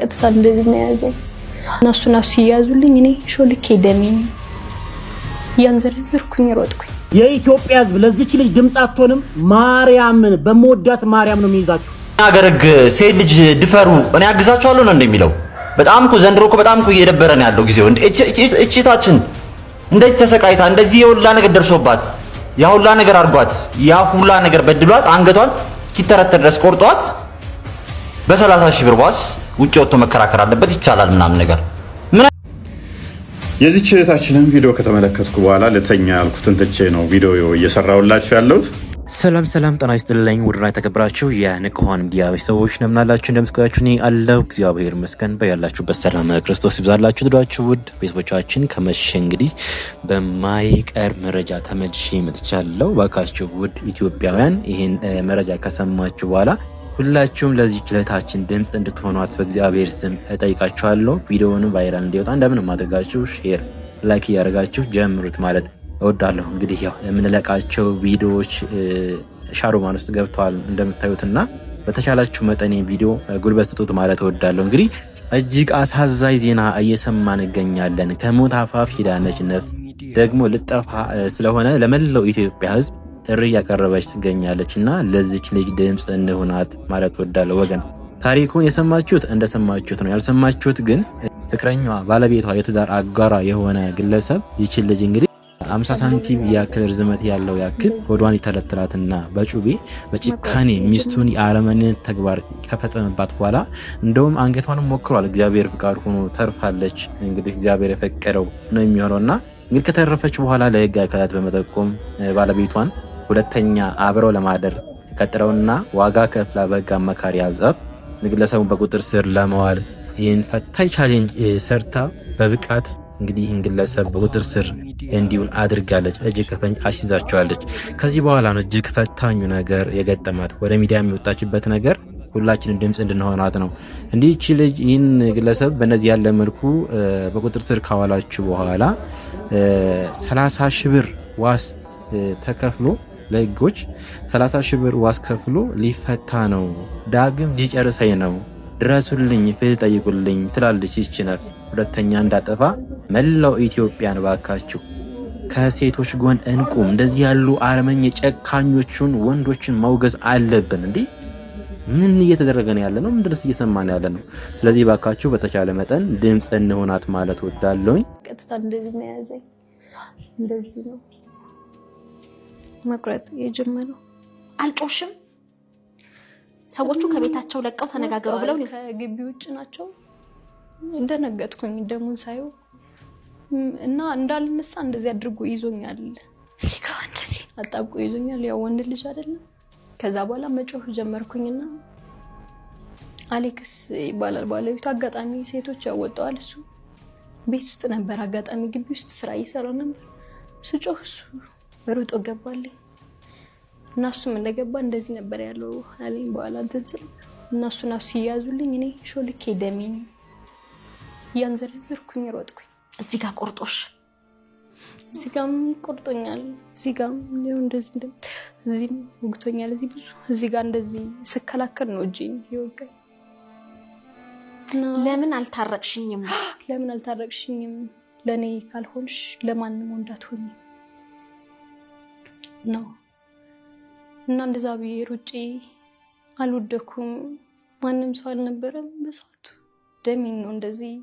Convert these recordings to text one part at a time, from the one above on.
ቀጥታ እንደዚህ ነው ያዘኝ ናሱ ሲያዙልኝ እኔ ሾልኬ ደሜን ያንዘርዝርኩኝ ሮጥኩኝ የኢትዮጵያ ህዝብ ለዚች ልጅ ድምጽ አትሆንም ማርያምን በመወዳት ማርያም ነው የሚይዛችሁ አገረግ ሴት ልጅ ድፈሩ እኔ አግዛቸዋለሁ ነው እንደሚለው በጣም እኮ ዘንድሮ እኮ በጣም እኮ እየደበረን ያለው ጊዜው እቺታችን እንደዚህ ተሰቃይታ እንደዚህ የሁላ ነገር ደርሶባት ያ ሁላ ነገር አርጓት ያ ሁላ ነገር በድሏት አንገቷን እስኪተረተር ድረስ ቆርጧት በ30 ሺህ ብር ዋስ ውጪ ወጥቶ መከራከር አለበት ይቻላል ምናምን ነገር የዚህ ችታችንን ቪዲዮ ከተመለከትኩ በኋላ ለተኛ ያልኩትን ትቼ ነው ቪዲዮ እየሰራውላችሁ ያለሁት። ሰላም ጤና ይስጥልኝ ውድና የተከበራችሁ የንቁሆን ሚዲያ ሰዎች እንደምናላችሁ እንደምስጋችሁ እኔ አለሁ እግዚአብሔር ይመስገን በያላችሁበት ሰላም ክርስቶስ ይብዛላችሁ ትዷችሁ ውድ ቤተሰቦቻችን ከመሸ እንግዲህ በማይቀር መረጃ ተመልሼ መጥቻለሁ ባካችሁ ውድ ኢትዮጵያውያን ይሄን መረጃ ከሰማችሁ በኋላ ሁላችሁም ለዚህ ችለታችን ድምጽ እንድትሆኗት በእግዚአብሔር ስም እጠይቃችኋለሁ ቪዲዮውን ቫይራል እንዲወጣ እንደምንም አድርጋችሁ ሼር ላይክ ያደርጋችሁ ጀምሩት ማለት እወዳለሁ እንግዲህ ያው የምንለቃቸው ቪዲዮዎች ሻሮማን ውስጥ ገብተዋል እንደምታዩትና በተቻላችሁ መጠን ቪዲዮ ጉልበት ስጡት ማለት እወዳለሁ እንግዲህ እጅግ አሳዛኝ ዜና እየሰማን እንገኛለን ከሞት አፋፍ ሄዳለች ነፍስ ደግሞ ልጠፋ ስለሆነ ለመላው ኢትዮጵያ ህዝብ ጥሪ ያቀረበች ትገኛለችና ለዚች ልጅ ድምጽ እንሆናት ማለት እወዳለሁ ወገን ታሪኩን የሰማችሁት እንደሰማችሁት ነው ያልሰማችሁት ግን ፍቅረኛዋ ባለቤቷ የትዳር አጋራ የሆነ ግለሰብ ይችል ልጅ እንግዲህ 50 ሳንቲም ያክል ርዝመት ያለው ያክል ሆዷን ይተለትላትና በጩቤ በጭካኔ ሚስቱን የአረመኔነት ተግባር ከፈጸመባት በኋላ እንደውም አንገቷንም ሞክሯል እግዚአብሔር ፍቃድ ሆኖ ተርፋለች እንግዲህ እግዚአብሔር የፈቀደው ነው የሚሆነውና እንግዲህ ከተረፈች በኋላ ለህግ አካላት በመጠቆም ባለቤቷን ሁለተኛ አብረው ለማደር ቀጥረውና ዋጋ ከፍላ በህግ አማካሪ ያዛት ግለሰቡን በቁጥር ስር ለማዋል ይህን ፈታኝ ቻሌንጅ ሰርታ በብቃት እንግዲህ ግለሰብ በቁጥር ስር እንዲውል አድርጋለች እጅግ ከፈንጅ አስይዛቸዋለች ከዚህ በኋላ ነው እጅግ ፈታኙ ነገር የገጠማት ወደ ሚዲያ የሚወጣችበት ነገር ሁላችንም ድምጽ እንድንሆናት ነው እንዲህ እቺ ልጅ ይህን ግለሰብ በእነዚህ ያለ መልኩ በቁጥር ስር ካዋላችሁ በኋላ 30 ሺህ ብር ዋስ ተከፍሎ ለህጎች 30 ሺህ ብር ዋስ ከፍሎ ሊፈታ ነው ዳግም ሊጨርሰኝ ነው ድረሱልኝ ፍትህ ጠይቁልኝ ትላለች ይህች ነፍስ ሁለተኛ እንዳጠፋ መላው ኢትዮጵያን ባካችሁ ከሴቶች ጎን እንቁም እንደዚህ ያሉ አረመኔ ጨካኞቹን ወንዶችን ማውገዝ አለብን እንዴ ምን እየተደረገ ነው ያለ ነው ምንድነው እየሰማን ያለ ነው ስለዚህ ባካችሁ በተቻለ መጠን ድምጽ እንሆናት ማለት ወዳለሁኝ ቀጥታ እንደዚህ ነው ያዘኝ እንደዚህ ነው መቁረጥ የጀመረው አልጮሽም ሰዎቹ ከቤታቸው ለቀው ተነጋገሩ ብለው ከግቢ ውጭ ናቸው እንደነገጥኩኝ ደሙን ሳይው እና እንዳልነሳ እንደዚህ አድርጎ ይዞኛል እንደዚህ አጣብቆ ይዞኛል ያው ወንድ ልጅ አይደለም ከዛ በኋላ መጮህ ጀመርኩኝና አሌክስ ይባላል ባለቤቱ አጋጣሚ ሴቶች ያወጣዋል እሱ ቤት ውስጥ ነበር አጋጣሚ ግቢ ውስጥ ስራ እየሰራ ነበር ስጮህ እሱ ሩጦ ገባልኝ እና እሱም እንደገባ እንደዚህ ነበር ያለው አለኝ በኋላ እንትን ስል እና እሱና ሲያዙልኝ እኔ ሾልኬ ደሜን ያንዘርዝርኩኝ ሮጥኩኝ እዚህ ጋር ቆርጦሽ እዚህ ጋርም ቆርጦኛል እዚህ ጋርም ነው እንደዚህ እዚህም ወግቶኛል እዚህ ብዙ እዚህ ጋር እንደዚህ ስከላከል ነው እጄን ይወጋኝ ለምን አልታረቅሽኝም ለኔ ካልሆንሽ ለማንም እንዳትሆኝ ነው እና እንደዛ ቢሩጪ አልወደኩም ማንም ሰው አልነበረም በሰዓቱ ደሜን ነው እንደዚህ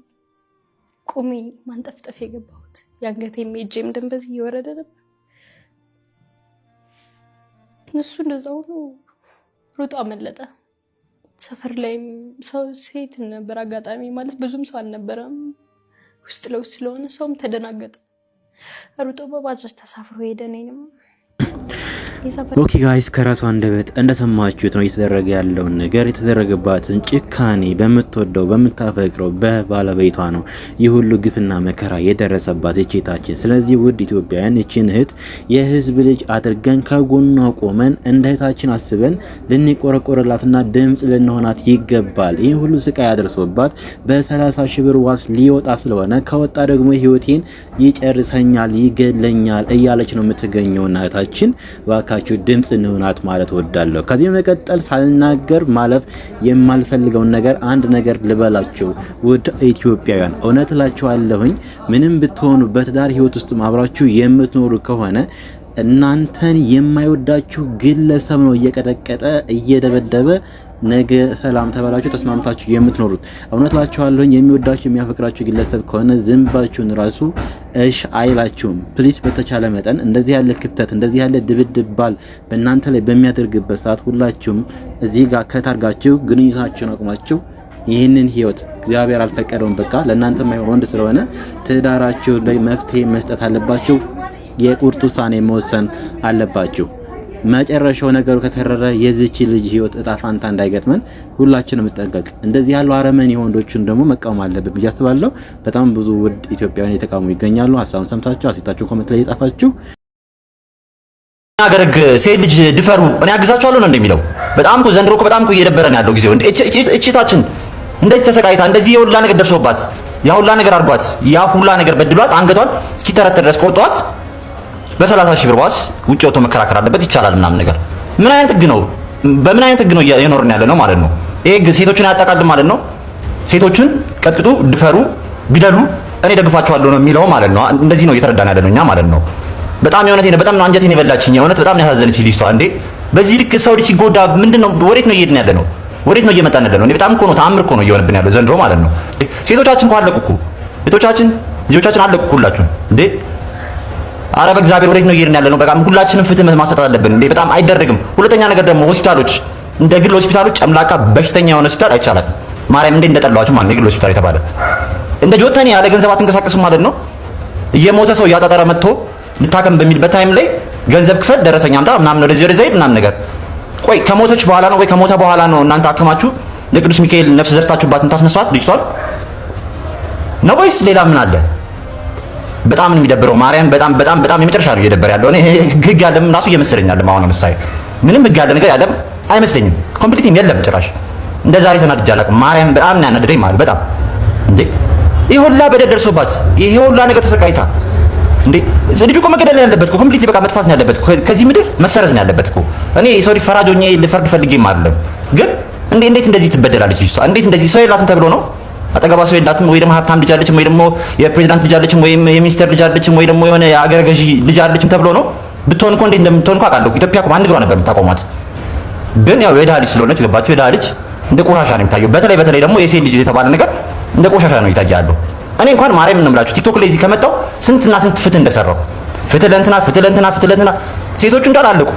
ቁሚ ማንጠፍጠፍ የገባሁት ያንገቴም እጄም ደም በዚህ ይወረደ ነበር እሱ እንደዛው ነው ሩጦ አመለጠ ሰፈር ላይም ሰው ሴት ነበር አጋጣሚ ማለት ብዙም ሰው አልነበረም ውስጥ ለውስጥ ስለሆነ ሰውም ተደናገጠ ሩጦ በባጃጅ ተሳፍሮ ሄደ ነኝም ኦኬ ጋይስ ከራሷ አንደበት እንደሰማችሁት ነው እየተደረገ ያለውን ነገር የተደረገባትን ጭካኔ በምትወደው በምታፈቅረው በባለቤቷ ነው ይህ ሁሉ ግፍና መከራ የደረሰባት እቺታችን ስለዚህ ውድ ኢትዮጵያውያን እቺን እህት የህዝብ ልጅ አድርገን ከጎኗ ቆመን እንደ እህታችን አስበን ልንቆረቆርላትና ድምጽ ልንሆናት ይገባል ይህ ሁሉ ስቃይ ያደርሶባት በ30 ሺህ ብር ዋስ ሊወጣ ስለሆነ ከወጣ ደግሞ ህይወቴን ይጨርሰኛል ይገለኛል እያለች ነው የምትገኘው እናታችን እባካችሁ ድምጽ እንሆናት ማለት ወዳለሁ። ከዚህ በመቀጠል ሳልናገር ማለፍ የማልፈልገውን ነገር አንድ ነገር ልበላችሁ። ውድ ኢትዮጵያውያን እውነት እላችኋለሁኝ ምንም ብትሆኑ በትዳር ህይወት ውስጥ አብራችሁ የምትኖሩ ከሆነ እናንተን የማይወዳችሁ ግለሰብ ነው እየቀጠቀጠ እየደበደበ ነገ ሰላም ተበላችሁ ተስማምታችሁ የምትኖሩት። እውነት እላችኋለሁ የሚወዳችሁ የሚያፈቅራችሁ ግለሰብ ከሆነ ዝንባችሁን ራሱ እሺ አይላችሁም። ፕሊስ በተቻለ መጠን እንደዚህ ያለ ክፍተት እንደዚህ ያለ ድብድባል በእናንተ ላይ በሚያደርግበት ሰዓት ሁላችሁም እዚህ ጋር ከታርጋችሁ ግንኙነታችሁን አቁማችሁ ይህንን ህይወት እግዚአብሔር አልፈቀደውም በቃ ለእናንተ የማይሆን ወንድ ስለሆነ ትዳራችሁ ላይ መፍትሄ መስጠት አለባችሁ። የቁርጥ ውሳኔ መወሰን አለባችሁ። መጨረሻው ነገሩ ከከረረ የዚች ልጅ ህይወት እጣ ፋንታ እንዳይገጥመን ሁላችንም እንጠንቀቅ። እንደዚህ ያለው አረመኔ ወንዶችን ደግሞ መቃወም አለብን ብዬ አስባለሁ። በጣም ብዙ ውድ ኢትዮጵያውያን የተቃወሙ ይገኛሉ። ሀሳቡን ሰምታችሁ አሴታችሁ ኮሜንት ላይ የጻፋችሁ አገረግ ሴት ልጅ ድፈሩ እኔ አግዛችኋለሁ ነው እንደሚለው። በጣም እኮ ዘንድሮ እኮ በጣም እኮ እየደበረን ያለው ጊዜው እቺታችን እንደዚህ ተሰቃይታ እንደዚህ የሁላ ነገር ደርሶባት ያ ሁላ ነገር አርጓት ያ ሁላ ነገር በድሏት አንገቷን እስኪተረተር ድረስ ቆርጧት በ30,000 ብር ዋስ ውጭ ወጥቶ መከራከር አለበት ይቻላል ምናምን ነገር። ምን አይነት ህግ ነው? በምን አይነት ህግ ነው እየኖርን ያለ ነው ማለት ነው? ይሄ ህግ ሴቶችን አያጠቃልም ማለት ነው? ሴቶችን ቀጥቅጡ፣ ድፈሩ፣ ቢደሉ እኔ ደግፋቸዋለሁ ነው የሚለው ማለት ነው። እንደዚህ ነው እየተረዳን ያለ ነው እኛ ማለት ነው። በጣም የሆነቴን በጣም ነው አንጀቴን የበላችኝ የሆነት በጣም ነው ያሳዘነች ልጅቷ። እንዴ በዚህ ልክ ሰው ልጅ ሲጎዳ ምንድነው? ወዴት ነው እየሄድን ያለ ነው? ወዴት ነው እየመጣን ያለ ነው? እኔ በጣም እኮ ነው ተአምር እኮ ነው እየሆነብን ያለው ዘንድሮ ማለት ነው። ሴቶቻችን እኮ አለቁ እኮ ልጆቻችን አለቁ እኮ ሁላችሁ እንዴ። አረ በእግዚአብሔር ወዴት ነው እየሄድን ያለ ነው? በቃ ሁላችንም ፍትህ ማሰጠት አለብን እንዴ። በጣም አይደረግም። ሁለተኛ ነገር ደግሞ ሆስፒታሎች እንደ ግል ሆስፒታሎች ጨምላቃ በሽተኛ የሆነ ሆስፒታል አይቻልም። ማርያም እንዴ እንደጠላችሁ ማለት ነው። የግል ሆስፒታል የተባለ እንደ ጆተኒ ያለ ገንዘብ አትንቀሳቀሱ ማለት ነው። እየሞተ ሰው እያጣጠረ መጥቶ ልታከም በሚልበት ታይም ላይ ገንዘብ ክፈል ደረሰኛ አምጣ ምናምን ወደዚህ ምናምን ነገር። ቆይ ከሞተች በኋላ ነው ወይ ከሞተ በኋላ ነው እናንተ አክማችሁ ለቅዱስ ሚካኤል ነፍስ ዘርታችሁባት እንታስነሷት ልጅቷን ነው ወይስ ሌላ ምን አለ? በጣም ነው የሚደብረው። ማርያም በጣም የመጨረሻ ነው እየደበረ ያለው። እኔ ህግ ያለም ራሱ እየመሰለኛል። አሁን ለምሳሌ ምንም ህግ ያለ ነገር ያለም አይመስለኝም። ኮምፕሊትም የለም ጭራሽ። እንደ ዛሬ ተናድጄ አላውቅም። ማርያም በጣም ነው ያናደደኝ ማለት በጣም እንዴ። ይሄ ሁላ በደል ደርሶባት ይሄ ሁላ ነገር ተሰቃይታ እንዴ ልጁ እኮ መገደል ነው ያለበት እኮ። ኮምፕሊት በቃ መጥፋት ነው ያለበት እኮ። ከዚህ ምድር መሰረዝ ነው ያለበት እኮ። እኔ ሰው ፈራጅ ሆኜ ልፈርድ ፈልጌም አይደለም፣ ግን እንዴት እንደዚህ ትበደላለች ልጅቷ? እንዴት እንደዚህ ሰው የላትም ተብሎ ነው አጠገባ ሰው የላትም ወይ ደግሞ ሀብታም ልጅ አለችም ወይ ደግሞ የፕሬዝዳንት ልጅ አለችም ወይ የሚኒስተር ልጅ አለችም ወይ ደግሞ የሆነ የአገረ ገዢ ልጅ አለችም ተብሎ ነው? ብትሆን እኮ እንዴት እንደምትሆን እኮ አውቃለሁ። ኢትዮጵያ እኮ አንድ ግሯ ነበር የምታቆሟት። ግን ያው የድሃ ልጅ ስለሆነች ገባችሁ? የድሃ ልጅ እንደ ቆሻሻ ነው የሚታየው። በተለይ ደግሞ የሴት ልጅ የተባለ ነገር እንደ ቆሻሻ ነው ይታያሉ። እኔ እንኳን ማርያም ነው የምላችሁ ቲክቶክ ላይ እዚህ ከመጣው ስንትና ስንት ፍትህ እንደሰራው ፍትህ ለእንትና ሴቶቹ እንዳል አለቁ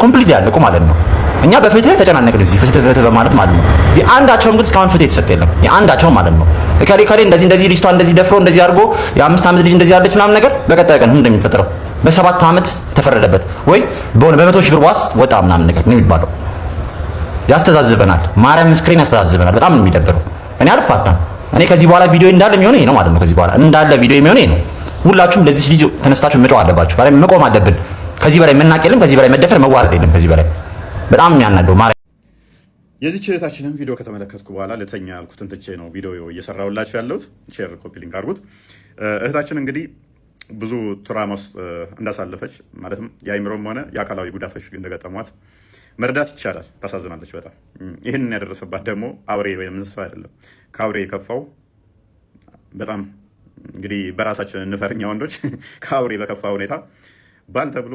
ኮምፕሊት ያለቁ ማለት ነው። እኛ በፍትህ ተጨናነቅን እዚህ ፍትህ በማለት ማለት ነው። የአንዳቸውም ግን እስካሁን ፍትህ የተሰጠ የለም። የአንዳቸውም ማለት ነው። ከሌ እንደዚህ ልጅቷ እንደዚህ ደፍሮ እንደዚህ አድርጎ የ5 ዓመት ልጅ እንደዚህ ያለች ምናምን ነገር በቀጣይ ቀን እንደሚፈጠረው በ7 ዓመት ተፈረደበት ወይ በሆነ በ100,000 ብር ዋስ ወጣ ምናምን ነገር ነው የሚባለው። ያስተዛዝበናል። ማርያም ስክሪን ያስተዛዝበናል። በጣም ነው የሚደብረው። እኔ አልፋታም። እኔ ከዚህ በኋላ ቪዲዮ እንዳለ የሚሆነው ይሄ ነው ማለት ነው። ከዚህ በኋላ እንዳለ ቪዲዮ የሚሆነው ይሄ ነው። ሁላችሁም ለዚህ ልጅ ተነስታችሁ መጮህ አለባችሁ። ባለ መቆም አለብን። ከዚህ በላይ መናቅ የለም። ከዚህ በላይ መደፈር መዋረድ የለም። ከዚህ በላይ በጣም የሚያናደው ማርያም። የዚህ እህታችንን ቪዲዮ ከተመለከትኩ በኋላ ልተኛ ያልኩትን ትቼ ነው ቪዲዮ እየሰራሁላችሁ ያለሁት። ሼር ኮፒ ሊንክ አድርጉት። እህታችን እንግዲህ ብዙ ትራማ ውስጥ እንዳሳለፈች ማለትም የአይምሮም ሆነ የአካላዊ ጉዳቶች እንደገጠሟት መረዳት ይቻላል። ታሳዝናለች በጣም። ይህንን ያደረሰባት ደግሞ አውሬ ወይም እንስሳ አይደለም፣ ከአውሬ የከፋው በጣም እንግዲህ በራሳችን እንፈርኛ ወንዶች ከአውሬ በከፋ ሁኔታ ባል ተብሎ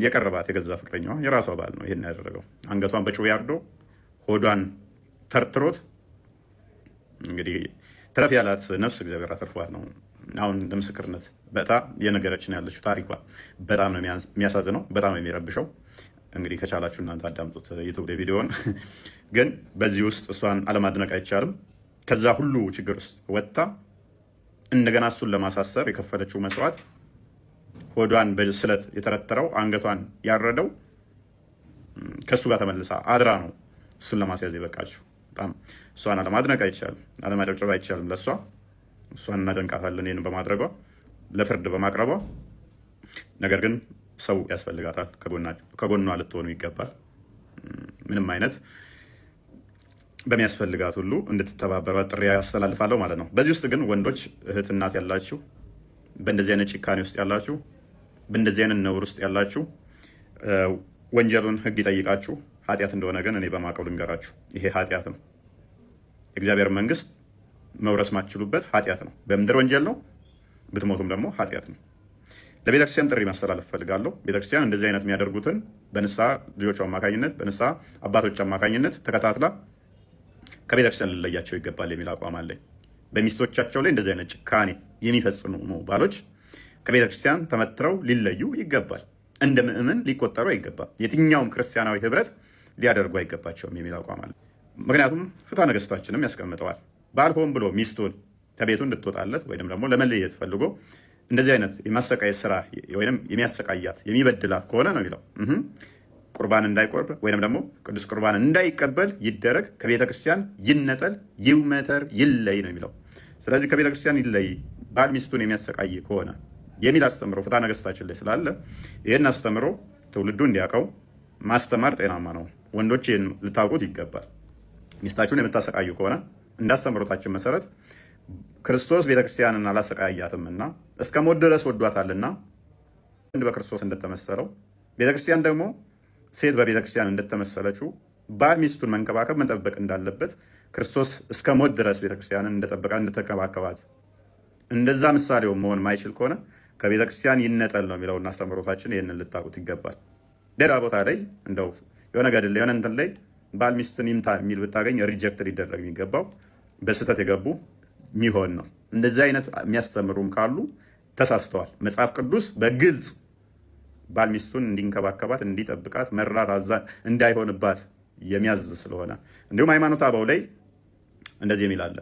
የቀረባት የገዛ ፍቅረኛዋ የራሷ ባል ነው ይሄን ያደረገው። አንገቷን በጩቤ አርዶ ሆዷን ተርትሮት እንግዲህ ትረፍ ያላት ነፍስ እግዚአብሔር አተርፏት ነው አሁን ለምስክርነት በጣም የነገረችን ያለችው ታሪኳ። በጣም ነው የሚያሳዝነው፣ በጣም ነው የሚረብሸው። እንግዲህ ከቻላችሁ እናንተ አዳምጡት ዩቲዩብ ላይ ቪዲዮውን። ግን በዚህ ውስጥ እሷን አለማድነቅ አይቻልም። ከዛ ሁሉ ችግር ውስጥ ወጥታ እንደገና እሱን ለማሳሰር የከፈለችው መስዋዕት፣ ሆዷን በስለት የተረተረው አንገቷን ያረደው ከእሱ ጋር ተመልሳ አድራ ነው እሱን ለማስያዝ የበቃችሁ። በጣም እሷን አለማድነቅ አይቻልም፣ አለማጨብጨብ አይቻልም። ለእሷ እሷን እናደንቃታለን ይህን በማድረጓ ለፍርድ በማቅረቧ። ነገር ግን ሰው ያስፈልጋታል፣ ከጎኗ ልትሆኑ ይገባል። ምንም አይነት በሚያስፈልጋት ሁሉ እንድትተባበሯት ጥሪ ያስተላልፋለሁ ማለት ነው። በዚህ ውስጥ ግን ወንዶች እህት እናት ያላችሁ፣ በእንደዚህ አይነት ጭካኔ ውስጥ ያላችሁ፣ በእንደዚህ አይነት ነውር ውስጥ ያላችሁ ወንጀሉን ህግ ይጠይቃችሁ። ኃጢአት እንደሆነ ግን እኔ በማቀው ልንገራችሁ፣ ይሄ ኃጢአት ነው። የእግዚአብሔር መንግስት መውረስ ማትችሉበት ኃጢአት ነው። በምድር ወንጀል ነው፣ ብትሞቱም ደግሞ ኃጢአት ነው። ለቤተክርስቲያን ጥሪ ማስተላለፍ ፈልጋለሁ። ቤተክርስቲያን እንደዚህ አይነት የሚያደርጉትን በንስሐ ልጆች አማካኝነት በንስሐ አባቶች አማካኝነት ተከታትላ ከቤተክርስቲያን ልለያቸው ይገባል የሚል አቋም አለኝ። በሚስቶቻቸው ላይ እንደዚህ አይነት ጭካኔ የሚፈጽሙ ባሎች ከቤተክርስቲያን ተመትረው ሊለዩ ይገባል። እንደ ምእመን ሊቆጠሩ አይገባም። የትኛውም ክርስቲያናዊ ህብረት ሊያደርጉ አይገባቸውም የሚል አቋም አለ። ምክንያቱም ፍትሐ ነገሥታችንም ያስቀምጠዋል። ባል ሆን ብሎ ሚስቱን ከቤቱ እንድትወጣለት ወይም ደግሞ ለመለየት ፈልጎ እንደዚህ አይነት የማሰቃየት ስራ ወይም የሚያሰቃያት የሚበድላት ከሆነ ነው የሚለው ቁርባን እንዳይቆርብ ወይም ደግሞ ቅዱስ ቁርባን እንዳይቀበል ይደረግ፣ ከቤተ ክርስቲያን ይነጠል፣ ይውመተር፣ ይለይ ነው የሚለው። ስለዚህ ከቤተ ክርስቲያን ይለይ ባል ሚስቱን የሚያሰቃይ ከሆነ የሚል አስተምሮ ፍትሐ ነገሥታችን ላይ ስላለ ይህን አስተምሮ ትውልዱ እንዲያውቀው ማስተማር ጤናማ ነው። ወንዶች ይህን ልታውቁት ይገባል። ሚስታችሁን የምታሰቃዩ ከሆነ እንዳስተምሮታችን መሰረት ክርስቶስ ቤተክርስቲያንን አላሰቃያትምና እስከ ሞት ድረስ ወዷታልና ወንድ በክርስቶስ እንደተመሰለው ቤተክርስቲያን ደግሞ ሴት በቤተክርስቲያን እንደተመሰለችው ባል ሚስቱን መንከባከብ መጠበቅ እንዳለበት ክርስቶስ እስከ ሞት ድረስ ቤተክርስቲያንን እንደጠበቃ እንደተከባከባት እንደዛ ምሳሌው መሆን ማይችል ከሆነ ከቤተክርስቲያን ይነጠል ነው የሚለውና አስተምሮታችን ይህንን ልታውቁት ይገባል። ሌላ ቦታ ላይ እንደው የሆነ ገድል የሆነ እንትን ላይ ባል ሚስቱን ይምታ የሚል ብታገኝ ሪጀክት ሊደረግ የሚገባው በስህተት የገቡ ሚሆን ነው። እንደዚህ አይነት የሚያስተምሩም ካሉ ተሳስተዋል። መጽሐፍ ቅዱስ በግልጽ ባል ሚስቱን እንዲንከባከባት እንዲጠብቃት መራር አዛኝ እንዳይሆንባት የሚያዝ ስለሆነ እንዲሁም ሃይማኖተ አበው ላይ እንደዚህ የሚል አለ።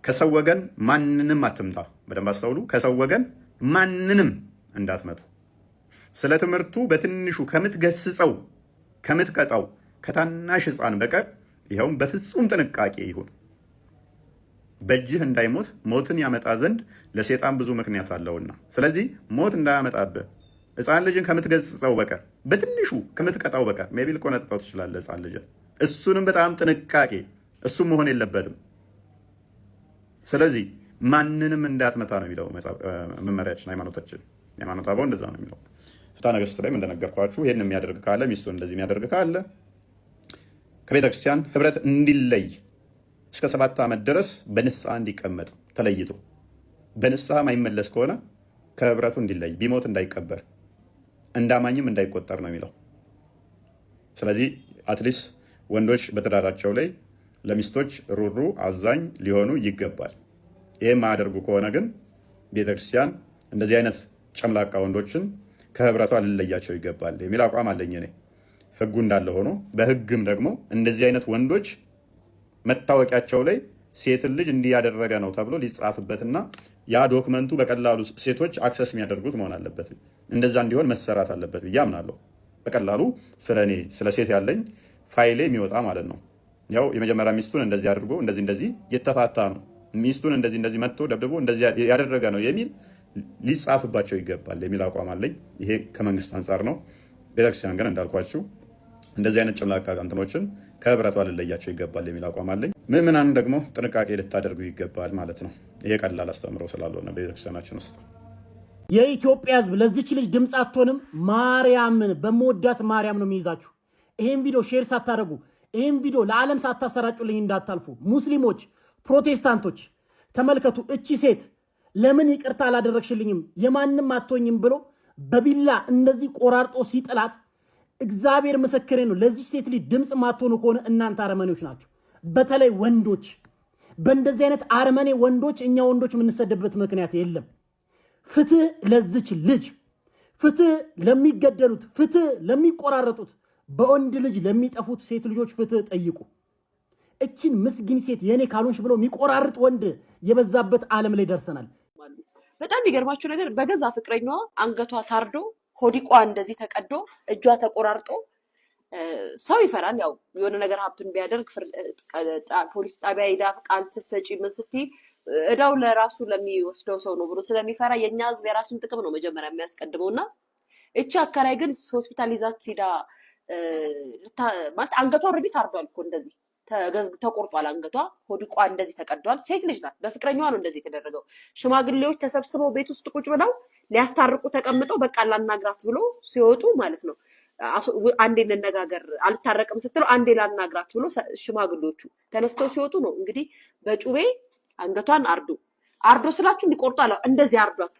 ከሰው ወገን ማንንም አትምታ። በደንብ አስተውሉ። ከሰው ወገን ማንንም እንዳትመቱ። ስለ ትምህርቱ በትንሹ ከምትገስጸው ከምትቀጣው ከታናሽ ሕፃን በቀር ይኸውም በፍጹም ጥንቃቄ ይሁን። በእጅህ እንዳይሞት ሞትን ያመጣ ዘንድ ለሴጣን ብዙ ምክንያት አለውና፣ ስለዚህ ሞት እንዳያመጣብህ ሕፃን ልጅን ከምትገስጸው በቀር በትንሹ ከምትቀጣው በቀር ሜቢ ልቆነጥጠው ትችላለህ ሕፃን ልጅን። እሱንም በጣም ጥንቃቄ እሱም መሆን የለበትም። ስለዚህ ማንንም እንዳትመታ ነው የሚለው መመሪያችን፣ ሃይማኖታችን። ሃይማኖተ አበው እንደዛ ነው የሚለው። ፍትሐ ነገሥት ላይም እንደነገርኳችሁ ይህን የሚያደርግ ካለ ሚስቱን እንደዚህ የሚያደርግ ካለ ከቤተክርስቲያን ህብረት እንዲለይ እስከ 7 ዓመት ድረስ በንስሐ እንዲቀመጥ ተለይቶ በንስሐ ማይመለስ ከሆነ ከህብረቱ እንዲለይ ቢሞት እንዳይቀበር እንዳማኝም እንዳይቆጠር ነው የሚለው። ስለዚህ አትሊስት ወንዶች በትዳራቸው ላይ ለሚስቶች ሩሩ አዛኝ ሊሆኑ ይገባል። ይህም ማያደርጉ ከሆነ ግን ቤተክርስቲያን እንደዚህ አይነት ጨምላቃ ወንዶችን ከህብረቷ ልለያቸው ይገባል የሚል አቋም አለኝ እኔ። ህጉ እንዳለ ሆኖ በህግም ደግሞ እንደዚህ አይነት ወንዶች መታወቂያቸው ላይ ሴትን ልጅ እንዲያደረገ ነው ተብሎ ሊጻፍበትና ያ ዶክመንቱ በቀላሉ ሴቶች አክሰስ የሚያደርጉት መሆን አለበት። እንደዛ እንዲሆን መሰራት አለበት ብዬ አምናለሁ። በቀላሉ ስለኔ ስለ ሴት ያለኝ ፋይሌ የሚወጣ ማለት ነው። ያው የመጀመሪያ ሚስቱን እንደዚህ አድርጎ እንደዚህ የተፋታ ነው፣ ሚስቱን እንደዚህ መጥቶ ደብድቦ እንደዚህ ያደረገ ነው የሚል ሊጻፍባቸው ይገባል የሚል አቋም አለኝ። ይሄ ከመንግስት አንጻር ነው። ቤተክርስቲያን ግን እንዳልኳችሁ እንደዚህ አይነት ጭምላቃ እንትኖችን ከህብረቷ ልለያቸው ይገባል የሚል አቋም አለኝ። ምዕመናን ደግሞ ጥንቃቄ ልታደርጉ ይገባል ማለት ነው። ይሄ ቀላል አስተምሮ ስላልሆነ በቤተክርስቲያናችን ውስጥ የኢትዮጵያ ህዝብ ለዚች ልጅ ድምፅ አትሆንም። ማርያምን በመወዳት ማርያም ነው የሚይዛችሁ። ይሄን ቪዲዮ ሼር ሳታደርጉ ይሄን ቪዲዮ ለዓለም ሳታሰራጩልኝ እንዳታልፉ። ሙስሊሞች፣ ፕሮቴስታንቶች ተመልከቱ። እቺ ሴት ለምን ይቅርታ አላደረግሽልኝም የማንም አትሆኝም ብሎ በቢላ እንደዚህ ቆራርጦ ሲጥላት እግዚአብሔር ምስክሬ ነው። ለዚህ ሴት ልጅ ድምፅ ማትሆኑ ከሆነ እናንተ አረመኔዎች ናቸው። በተለይ ወንዶች፣ በእንደዚህ አይነት አረመኔ ወንዶች እኛ ወንዶች የምንሰደብበት ምክንያት የለም። ፍትህ ለዚች ልጅ፣ ፍትህ ለሚገደሉት፣ ፍትህ ለሚቆራረጡት፣ በወንድ ልጅ ለሚጠፉት ሴት ልጆች ፍትህ ጠይቁ። እቺን ምስኪን ሴት የኔ ካልሆንሽ ብሎ የሚቆራርጥ ወንድ የበዛበት ዓለም ላይ ደርሰናል። በጣም የሚገርማችሁ ነገር በገዛ ፍቅረኛዋ አንገቷ ታርዶ ሆዲቋ እንደዚህ ተቀዶ እጇ ተቆራርጦ ሰው ይፈራል። ያው የሆነ ነገር ሀፕን ቢያደርግ ፖሊስ ጣቢያ ሄዳ ቃል ስትሰጪ ምስቲ እዳው ለራሱ ለሚወስደው ሰው ነው ብሎ ስለሚፈራ የኛ ህዝብ የራሱን ጥቅም ነው መጀመሪያ የሚያስቀድመውና እቺ አከራይ ግን ሆስፒታል ይዛት ሲዳ ማለት አንገቷ ኦልሬዲ ታርዷል እኮ እንደዚህ ተቆርጧል። አንገቷ ሆዲቋ እንደዚህ ተቀዷል። ሴት ልጅ ናት። በፍቅረኛዋ ነው እንደዚህ የተደረገው። ሽማግሌዎች ተሰብስበው ቤት ውስጥ ቁጭ ብለው ሊያስታርቁ ተቀምጠው በቃ ላናግራት ብሎ ሲወጡ ማለት ነው አንዴ እንነጋገር አልታረቅም ስትለው አንዴ ላናግራት ብሎ ሽማግሌዎቹ ተነስተው ሲወጡ ነው እንግዲህ በጩቤ አንገቷን አርዶ ስላችሁ እንዲቆርጡ አለ እንደዚህ አርዷት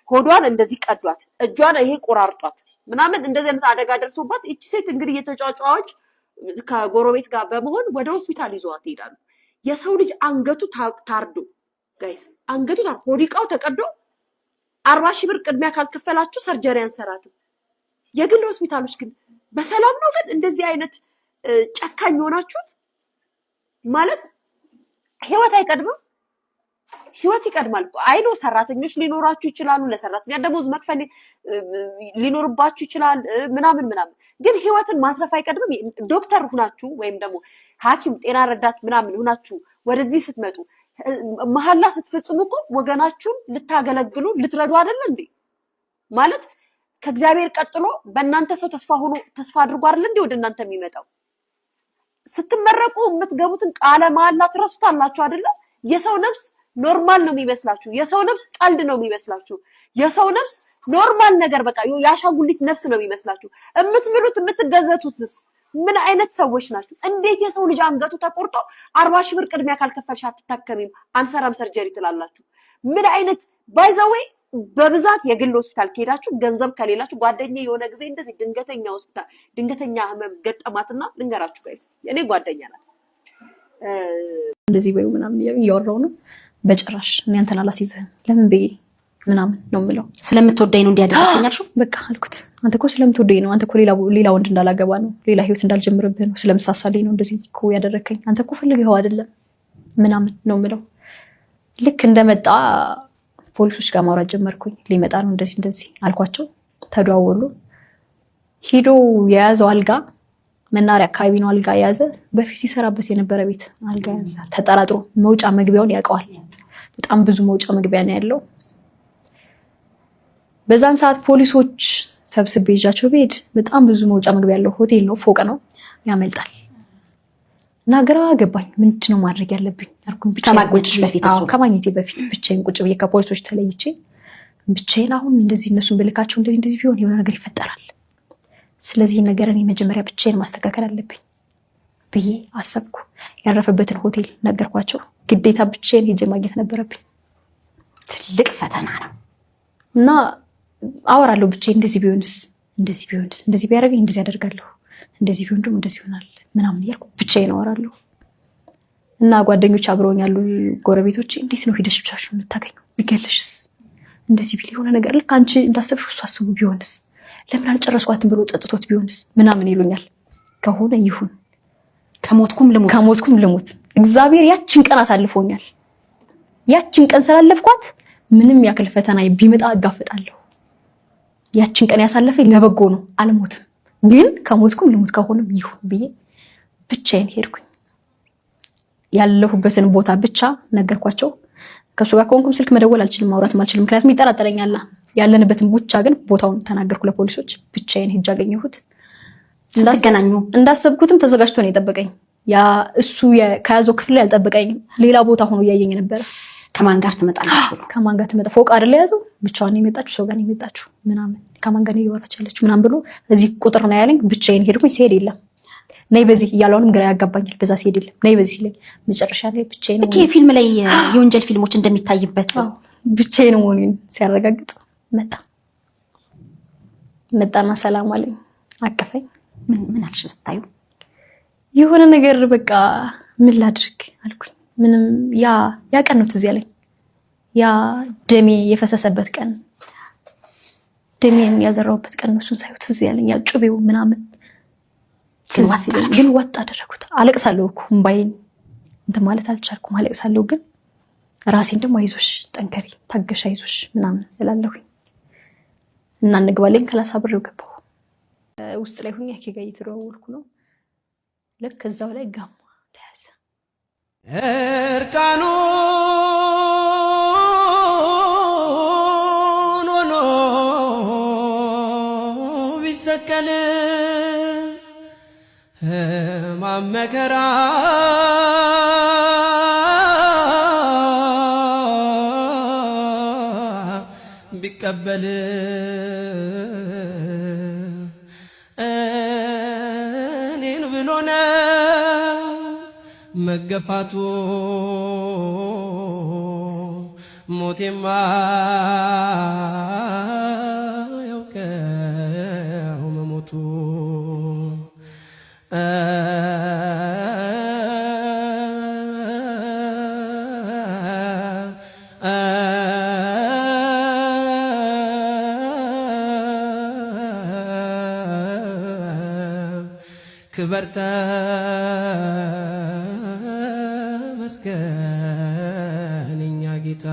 ሆዷን እንደዚህ ቀዷት እጇን ይሄ ቆራርጧት ምናምን እንደዚህ አይነት አደጋ ደርሶባት እቺ ሴት እንግዲህ የተጫጫዋች ከጎረቤት ጋር በመሆን ወደ ሆስፒታል ይዘዋት ይሄዳሉ። የሰው ልጅ አንገቱ ታርዶ ጋይስ አንገቱ ሆዲቃው ተቀዶ 40 ሺህ ብር ቅድሚያ ካልከፈላችሁ ሰርጀሪ አንሰራትም። የግል ሆስፒታሎች ግን በሰላም ነው። ግን እንደዚህ አይነት ጨካኝ ሆናችሁት ማለት ህይወት አይቀድምም? ህይወት ይቀድማል። አይኖ ሰራተኞች ሊኖራችሁ ይችላሉ፣ ለሰራተኛ ደሞዝ መክፈል ሊኖርባችሁ ይችላል ምናምን ግን ህይወትን ማትረፍ አይቀድምም? ዶክተር ሁናችሁ ወይም ደግሞ ሐኪም ጤና ረዳት ምናምን ሁናችሁ ወደዚህ ስትመጡ መሐላ ስትፈጽሙ እኮ ወገናችሁን ልታገለግሉ ልትረዱ አይደል እንዴ? ማለት ከእግዚአብሔር ቀጥሎ በእናንተ ሰው ተስፋ አድርጎ አይደል እንዴ ወደ እናንተ የሚመጣው? ስትመረቁ የምትገቡትን ቃለ መሐላ ትረሱታላችሁ አይደል? የሰው ነፍስ ኖርማል ነው የሚመስላችሁ? የሰው ነፍስ ቀልድ ነው የሚመስላችሁ? የሰው ነፍስ ኖርማል ነገር በቃ ያሻጉሊት ነፍስ ነው የሚመስላችሁ? የምትብሉት የምትገዘቱትስ ምን አይነት ሰዎች ናችሁ? እንዴት የሰው ልጅ አንገቱ ተቆርጦ 40 ሺህ ብር ቅድሚያ ካልከፈልሽ አትታከሚም አንሰራም ሰርጀሪ ትላላችሁ? ምን አይነት ባይዘዌ በብዛት የግል ሆስፒታል ከሄዳችሁ ገንዘብ ከሌላችሁ ጓደኛዬ የሆነ ጊዜ እንደዚህ ድንገተኛ ህመም ገጠማትና ልንገራችሁ ጋይስ የኔ ጓደኛ ናት እንደዚህ በይው ምናምን እያወራው ነው። በጭራሽ እኔ አንተን አላስይዝህም ለምን ብዬ ምናምን ነው የምለው። ስለምትወደኝ ነው እንዲያደርገኛልሽው በቃ አልኩት። አንተ እኮ ስለምትወደኝ ነው፣ አንተ እኮ ሌላ ወንድ እንዳላገባ ነው፣ ሌላ ህይወት እንዳልጀምርብህ ነው፣ ስለምሳሳልኝ ነው እንደዚህ እኮ ያደረከኝ፣ አንተ እኮ ፈልገኸው አይደለም ምናምን ነው የምለው። ልክ እንደመጣ ፖሊሶች ጋር ማውራት ጀመርኩኝ። ሊመጣ ነው እንደዚህ አልኳቸው። ተደዋወሉ። ሂዶ የያዘው አልጋ መናሪያ አካባቢ ነው አልጋ የያዘ። በፊት ሲሰራበት የነበረ ቤት አልጋ ያዘ። ተጠራጥሮ መውጫ መግቢያውን ያውቀዋል። በጣም ብዙ መውጫ መግቢያ ነው ያለው። በዛን ሰዓት ፖሊሶች ሰብስቤ ይዣቸው ብሄድ በጣም ብዙ መውጫ መግቢያ ያለው ሆቴል ነው፣ ፎቅ ነው፣ ያመልጣል። እና ግራ ገባኝ። ምንድነው ማድረግ ያለብኝ አልኩኝ። ከማግኘትሽ በፊት ከማግኘቴ በፊት ብቻዬን ቁጭ ብዬ ከፖሊሶች ተለይቼ ብቻዬን አሁን እንደዚህ እነሱን ብልካቸው እንደዚህ ቢሆን የሆነ ነገር ይፈጠራል። ስለዚህ ነገር እኔ መጀመሪያ ብቻዬን ማስተካከል አለብኝ ብዬ አሰብኩ። ያረፈበትን ሆቴል ነገርኳቸው። ግዴታ ብቻዬን ሄጄ ማግኘት ነበረብኝ። ትልቅ ፈተና ነው እና አወራለሁ ብቻዬን። እንደዚህ ቢሆንስ እንደዚህ ቢያደርገኝ እንደዚህ አደርጋለሁ፣ እንደዚህ ቢሆን ደግሞ እንደዚህ ይሆናል ምናምን እያልኩ ብቻዬን አወራለሁ። እና ጓደኞች አብረውኝ ያሉ ጎረቤቶች እንዴት ነው ሄደሽ ብቻሽን የምታገኘው? ቢገልሽስ? እንደዚህ ቢል የሆነ ነገር ልክ አንቺ እንዳሰብሽው እሱ አስቡ ቢሆንስ? ለምን አልጨረስኳትም ብሎ ጸጥቶት ቢሆንስ ምናምን ይሉኛል። ከሆነ ይሁን፣ ከሞትኩም ልሙት። እግዚአብሔር ያችን ቀን አሳልፎኛል። ያችን ቀን ስላለፍኳት ምንም ያክል ፈተና ቢመጣ አጋፍጣለሁ። ያችን ቀን ያሳለፈኝ ለበጎ ነው። አልሞትም፣ ግን ከሞትኩም ልሙት፣ ከሆነም ይሁን ብዬ ብቻዬን ሄድኩኝ። ያለሁበትን ቦታ ብቻ ነገርኳቸው። ከሱ ጋር ከሆንኩም ስልክ መደወል አልችልም፣ ማውራትም አልችልም፣ ምክንያቱም ይጠራጠረኛል። ያለንበትን ብቻ ግን ቦታውን ተናገርኩ ለፖሊሶች። ብቻዬን ሄጄ አገኘሁት። ስትገናኙ እንዳሰብኩትም ተዘጋጅቶ ነው የጠበቀኝ። ያ እሱ ከያዘው ክፍል ላይ አልጠበቀኝም፣ ሌላ ቦታ ሆኖ እያየኝ ነበር። ከማን ጋር ትመጣለች ብሎ ከማን ጋር ትመጣ? ፎቅ አይደል የያዘው፣ ብቻዋን ነው የመጣችው፣ ሰው ጋር ነው የመጣችው ምናምን፣ ከማን ጋር ነው እያወራች ያለችው ምናምን ብሎ እዚህ ቁጥር ነው ያለኝ። ብቻዬን ሄድኩኝ። ሲሄድ የለም ነይ በዚህ እያለውንም ግራ ያጋባኛል። በዛ ሲሄድ የለም ነይ በዚህ ሲለኝ መጨረሻ ላይ ብቻዬን ልክ የፊልም ላይ የወንጀል ፊልሞች እንደሚታይበት ብቻዬን መሆኔን ሲያረጋግጥ መጣና ሰላም አለኝ፣ አቀፈኝ። ምን አልሽ ስታዩ? የሆነ ነገር በቃ ምን ላድርግ አልኩኝ። ምንም ያ ቀን ነው ትዝ ያለኝ። ያ ደሜ የፈሰሰበት ቀን፣ ደሜን ያዘራውበት ቀን ነው። እሱን ሳይሆን ትዝ ያለኝ ያ ጩቤው ምናምን ትዝ ያለኝ። ግን ወጣ አደረኩት። አለቅሳለሁ እኮ እምባዬን እንትን ማለት አልቻልኩም። አለቅሳለሁ ግን ራሴን ደግሞ አይዞሽ፣ ጠንከሪ፣ ታገሽ፣ አይዞሽ ምናምን እላለሁኝ። እና እንግባለን ክላስ አብሬው ገባሁ። ውስጥ ላይ ሁኛ ከጋ እየተደዋወልኩ ነው። ልክ እዛው ላይ ጋማ ተያዘ። እርቃኑን ሆኖ ቢሰቀል ማመከራ ቢቀበል መገፋቱ ሞቴማ ያውቀው መሞቱ ክበር ተመስገን የኛ ጌታ